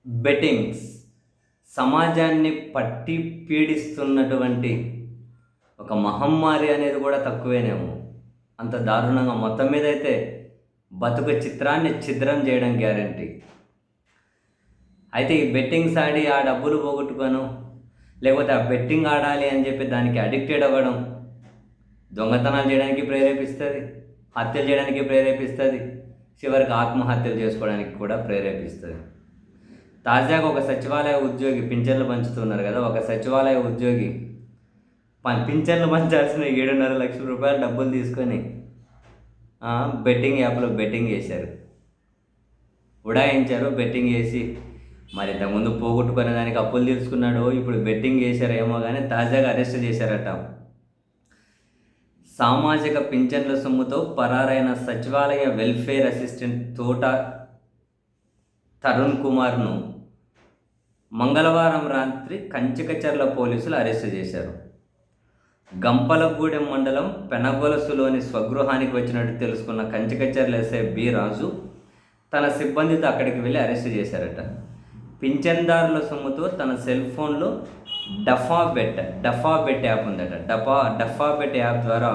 Bettings సమాజాన్ని పట్టి పీడిస్తున్నటువంటి ఒక మహమ్మారి అనేది కూడా తక్కువేనేమో. అంత దారుణంగా మొత్తం మీద అయితే బతుకు చిత్రాన్ని ఛిద్రం చేయడం గ్యారంటీ. అయితే ఈ బెట్టింగ్స్ ఆడి ఆ డబ్బులు పోగొట్టుకోను, లేకపోతే ఆ బెట్టింగ్ ఆడాలి అని చెప్పి దానికి అడిక్టెడ్ అవ్వడం దొంగతనాలు చేయడానికి ప్రేరేపిస్తుంది, హత్యలు చేయడానికి ప్రేరేపిస్తుంది, చివరికి ఆత్మహత్యలు చేసుకోవడానికి కూడా ప్రేరేపిస్తుంది. తాజాగా ఒక సచివాలయ ఉద్యోగి పింఛన్లు పంచుతున్నారు కదా, ఒక సచివాలయ ఉద్యోగి పింఛన్లు పంచాల్సిన 7.5 లక్షల రూపాయలు డబ్బులు తీసుకొని బెట్టింగ్ యాప్లో బెట్టింగ్ చేశారు, ఉడాయించారు. బెట్టింగ్ చేసి మరి ఇంతకుముందు పోగొట్టుకునే దానికి అప్పులు తీసుకున్నాడు, ఇప్పుడు బెట్టింగ్ చేశారేమో కానీ తాజాగా అరెస్ట్ చేశారట. సామాజిక పింఛన్ల సొమ్ముతో పరారైన సచివాలయ వెల్ఫేర్ అసిస్టెంట్ తోట తరుణ్ కుమార్ను మంగళవారం రాత్రి కంచికచర్ల పోలీసులు అరెస్టు చేశారు. గంపలగూడెం మండలం పెనగొలసులోని స్వగృహానికి వచ్చినట్టు తెలుసుకున్న కంచికచర్ల ఎస్ఐ బి రాజు తన సిబ్బందితో అక్కడికి వెళ్ళి అరెస్టు చేశారట. పింఛన్దారుల సొమ్ముతో తన సెల్ ఫోన్లో డఫా బెట్ యాప్ ఉందట. డఫా బెట్ యాప్ ద్వారా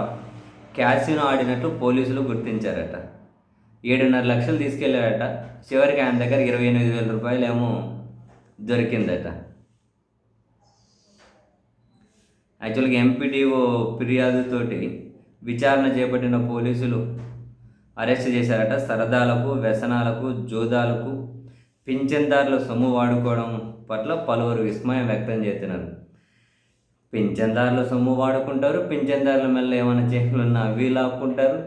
క్యాసినో ఆడినట్టు పోలీసులు గుర్తించారట. 7.5 లక్షలు తీసుకెళ్లారట. చివరికి ఆయన దగ్గర 28,000 రూపాయలు ఏమో దొరికిందట. యాక్చువల్గా ఎంపీడీఓ ఫిర్యాదుతోటి విచారణ చేపట్టిన పోలీసులు అరెస్ట్ చేశారట. సరదాలకు, వ్యసనాలకు, జోదాలకు పింఛన్దారుల సొమ్ము వాడుకోవడం పట్ల పలువురు విస్మయం వ్యక్తం చేస్తున్నారు. పింఛన్దారుల సొమ్ము వాడుకుంటారు, పింఛన్దారుల మెల్ల ఏమైనా చేతులున్నా అవి లాక్కుంటారు,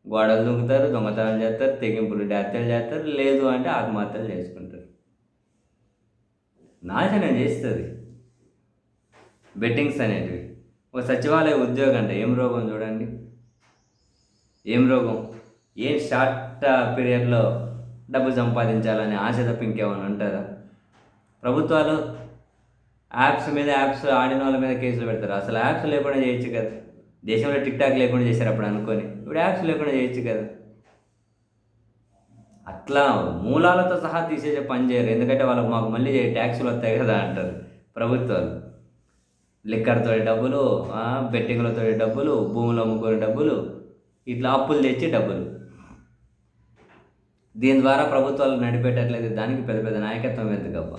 గోడలు దూకుతారు, దొంగతనాలు చేస్తారు, తెగింపులు హత్యలు చేస్తారు, లేదు అంటే ఆత్మహత్యలు చేసుకుంటారు. నాశనం చేస్తుంది బెట్టింగ్స్ అనేటివి. ఒక సచివాలయ ఉద్యోగం అంటే ఏం రోగం చూడండి, ఏం రోగం. ఏం షార్ట్ పీరియడ్లో డబ్బు సంపాదించాలని ఆశ తప్ప ఇంకేమైనా ఉంటుందా? ప్రభుత్వాలు యాప్స్ ఆడిన వాళ్ళ మీద కేసులు పెడతారు. అసలు యాప్స్ లేకుండా చేయొచ్చు కదా. దేశంలో టిక్టాక్ లేకుండా చేశారు అప్పుడు అనుకొని, ఇప్పుడు యాప్స్ లేకుండా చేయొచ్చు కదా. అట్లా మూలాలతో సహా తీసేసే పని చేయరు. ఎందుకంటే వాళ్ళకు మాకు మళ్ళీ ట్యాక్సులు వస్తాయి కదా అంటారు ప్రభుత్వాలు. లిక్కర్తో డబ్బులు, బెట్టింగ్లతో డబ్బులు, భూములు అమ్ముకునే డబ్బులు, ఇట్లా అప్పులు తెచ్చి డబ్బులు. దీని ద్వారా ప్రభుత్వాలు నడిపేటట్లయితే దానికి పెద్ద పెద్ద నాయకత్వం ఎందుకబ్బా.